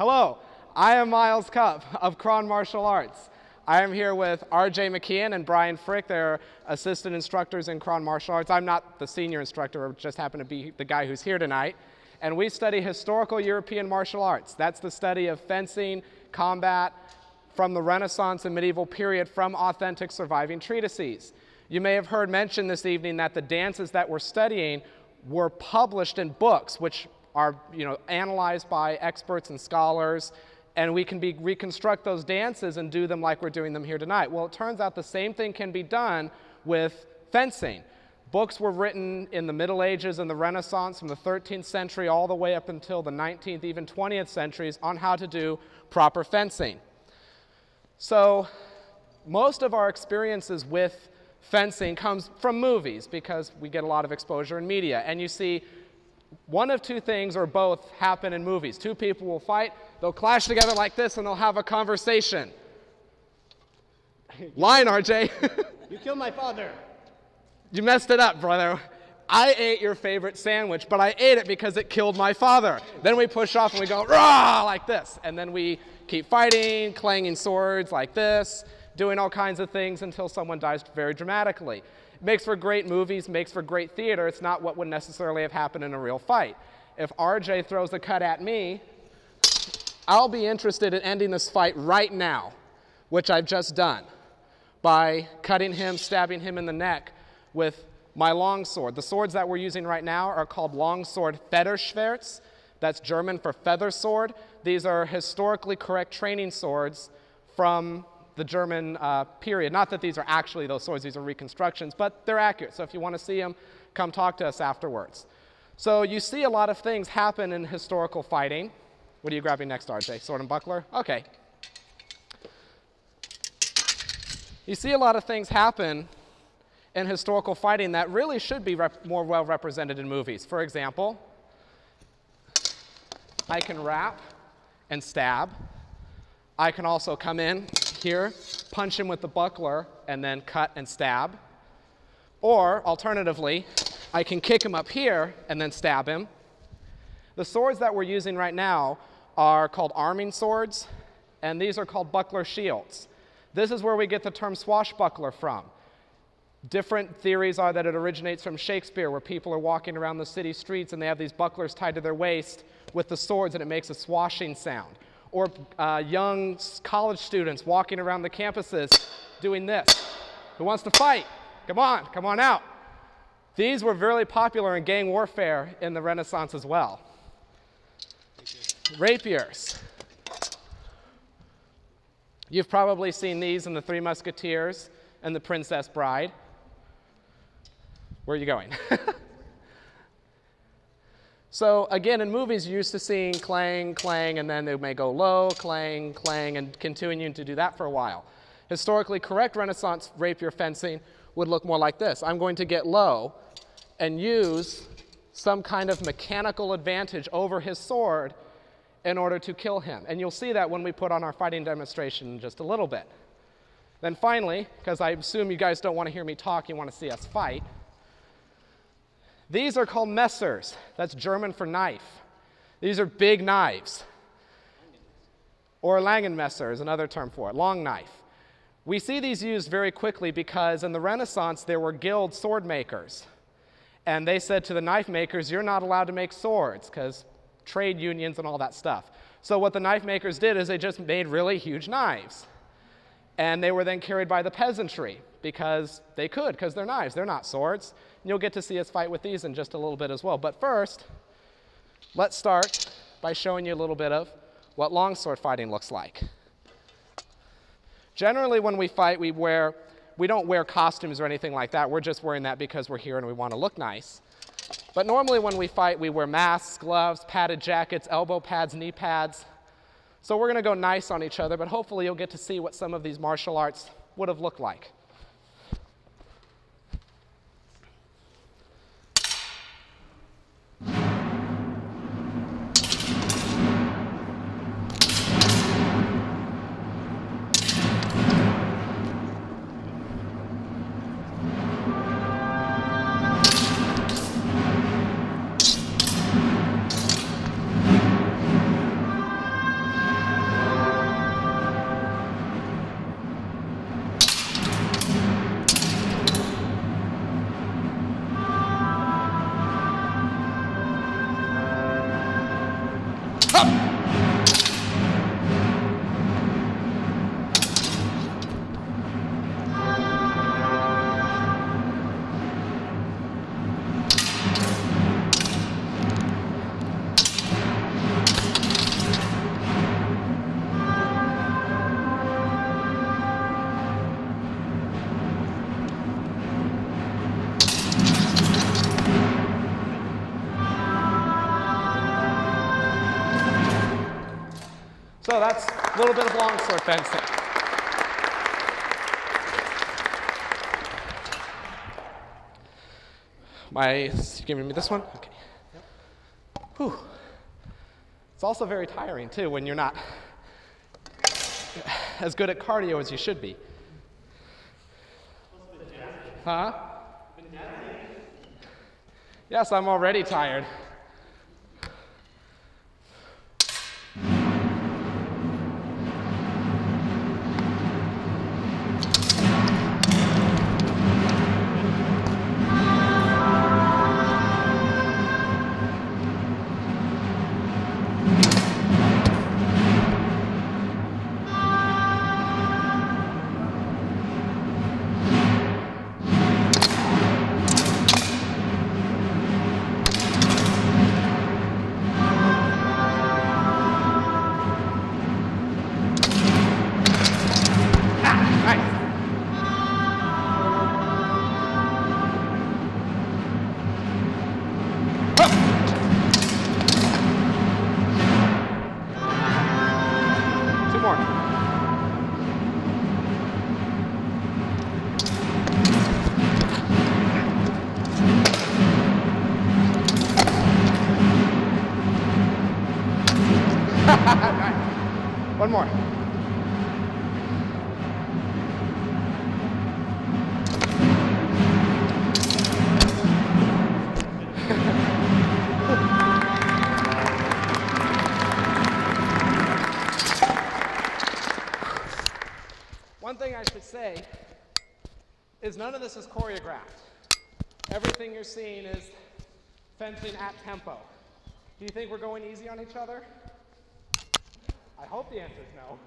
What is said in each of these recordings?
Hello, I am Myles Cupp of Kron Martial Arts. I am here with RJ McKeehan and Brian Frick. They're assistant instructors in Kron Martial Arts. I'm not the senior instructor, I just happen to be the guy who's here tonight. And we study historical European martial arts. That's the study of fencing, combat, from the Renaissance and medieval period from authentic surviving treatises. You may have heard mentioned this evening that the dances that we're studying were published in books, which are analyzed by experts and scholars, and we can reconstruct those dances and do them like we're doing them here tonight. Well, it turns out the same thing can be done with fencing. Books were written in the Middle Ages and the Renaissance from the 13th century all the way up until the 19th, even 20th centuries on how to do proper fencing. So most of our experiences with fencing comes from movies because we get a lot of exposure in media. And you see one of two things or both happen in movies. Two people will fight, they'll clash together like this, and they'll have a conversation. Line, RJ. You killed my father. You messed it up, brother. I ate your favorite sandwich, but I ate it because it killed my father. Then we push off and we go, rah, like this. And then we keep fighting, clanging swords like this, doing all kinds of things until someone dies very dramatically. It makes for great movies, makes for great theater. It's not what would necessarily have happened in a real fight. If RJ throws a cut at me, I'll be interested in ending this fight right now, which I've just done, by cutting him, stabbing him in the neck with my longsword. The swords that we're using right now are called longsword Federschwerts. That's German for feather sword. These are historically correct training swords from the German period. Not that these are actually those swords, these are reconstructions, but they're accurate. So if you want to see them, come talk to us afterwards. So you see a lot of things happen in historical fighting. What are you grabbing next, RJ? Sword and buckler? Okay. You see a lot of things happen in historical fighting that really should be more well represented in movies. For example, I can wrap and stab. I can also come in here, punch him with the buckler, and then cut and stab. Or, alternatively, I can kick him up here and then stab him. The swords that we're using right now are called arming swords, and these are called buckler shields. This is where we get the term swashbuckler from. Different theories are that it originates from Shakespeare, where people are walking around the city streets and they have these bucklers tied to their waist with the swords, and it makes a swashing sound. Or young college students walking around the campuses doing this. Who wants to fight? Come on out. These were very popular in gang warfare in the Renaissance as well. Rapiers. You've probably seen these in the Three Musketeers and the Princess Bride. Where are you going? So again, in movies, you're used to seeing clang, clang, and then they may go low, clang, clang, and continuing to do that for a while. Historically correct Renaissance rapier fencing would look more like this. I'm going to get low and use some kind of mechanical advantage over his sword in order to kill him. And you'll see that when we put on our fighting demonstration in just a little bit. Then finally, because I assume you guys don't want to hear me talk, you want to see us fight, these are called Messers. That's German for knife. These are big knives. Or Langenmesser is another term for it, long knife. We see these used very quickly because in the Renaissance there were guild sword makers. And they said to the knife makers, you're not allowed to make swords because trade unions and all that stuff. So what the knife makers did is they just made really huge knives. And they were then carried by the peasantry because they could, because they're knives, they're not swords. And you'll get to see us fight with these in just a little bit as well. But first, let's start by showing you a little bit of what longsword fighting looks like. Generally, when we fight, we don't wear costumes or anything like that. We're just wearing that because we're here and we want to look nice. But normally when we fight, we wear masks, gloves, padded jackets, elbow pads, knee pads. So we're going to go nice on each other, but hopefully you'll get to see what some of these martial arts would have looked like. So that's a little bit of longsword fencing. You giving me this one? Okay. Whew. It's also very tiring, too, when you're not as good at cardio as you should be. Huh? Yes, I'm already tired. One more. One thing I should say is none of this is choreographed. Everything you're seeing is fencing at tempo. Do you think we're going easy on each other? I hope the answer is no.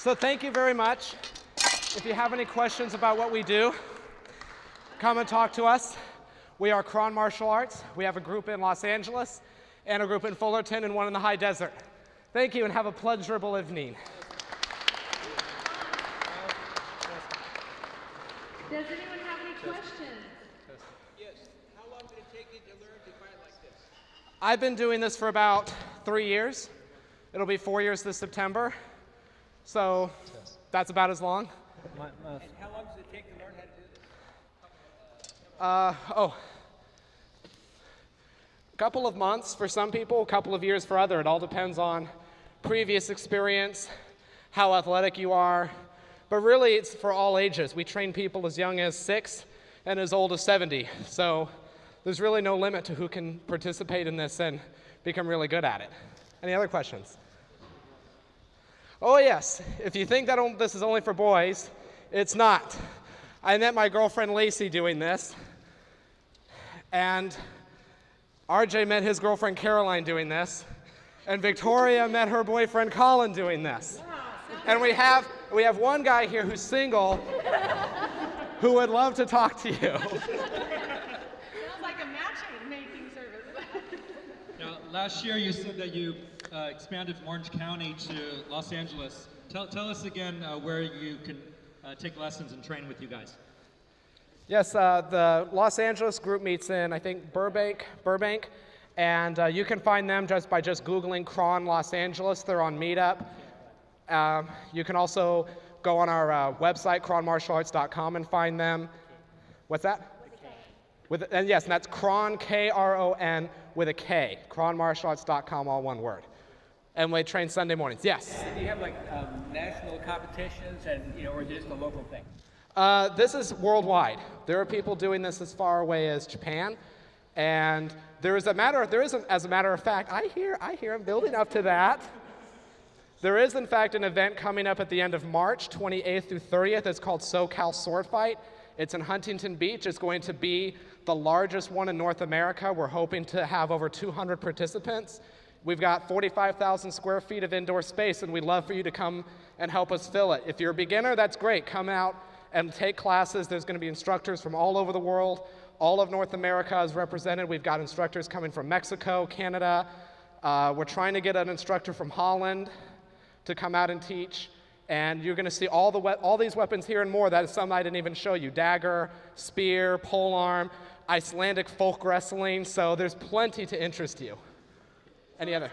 So thank you very much. If you have any questions about what we do, come and talk to us. We are Kron Martial Arts. We have a group in Los Angeles and a group in Fullerton and one in the high desert. Thank you and have a pleasurable evening. Does anyone have any questions? Yes. How long did it take you to learn to fight like this? I've been doing this for about 3 years. It'll be 4 years this September. So that's about as long. And how long does it take to learn how to do this? A couple of months for some people, a couple of years for others. It all depends on previous experience, how athletic you are. But really, it's for all ages. We train people as young as 6 and as old as 70. So there's really no limit to who can participate in this and become really good at it. Any other questions? Oh, yes. If you think that this is only for boys, it's not. I met my girlfriend Lacey doing this. And RJ met his girlfriend Caroline doing this. And Victoria met her boyfriend Colin doing this. And we have one guy here who's single who would love to talk to you. Sounds like a matchmaking service. Now, last year you said that you expanded from Orange County to Los Angeles. Tell us again where you can take lessons and train with you guys. Yes, the Los Angeles group meets in, I think, Burbank, and you can find them just by Googling Kron Los Angeles. They're on Meetup. You can also go on our website, kronmartialarts.com, and find them. What's that? And yes, and that's Kron, K-R-O-N, with a K, kronmartialarts.com, all one word. And we train Sunday mornings. Yes? Do you have like national competitions and, or just a local thing? This is worldwide. There are people doing this as far away as Japan, and as a matter of fact, I hear I'm building up to that. There is, in fact, an event coming up at the end of March, 28th through 30th. It's called SoCal Sword Fight. It's in Huntington Beach. It's going to be the largest one in North America. We're hoping to have over 200 participants. We've got 45,000 square feet of indoor space, and we'd love for you to come and help us fill it. If you're a beginner, that's great. Come out and take classes. There's going to be instructors from all over the world. All of North America is represented. We've got instructors coming from Mexico, Canada. We're trying to get an instructor from Holland to come out and teach. And you're going to see all these weapons here and more. That is some I didn't even show you. Dagger, spear, polearm, Icelandic folk wrestling. So there's plenty to interest you. Any other?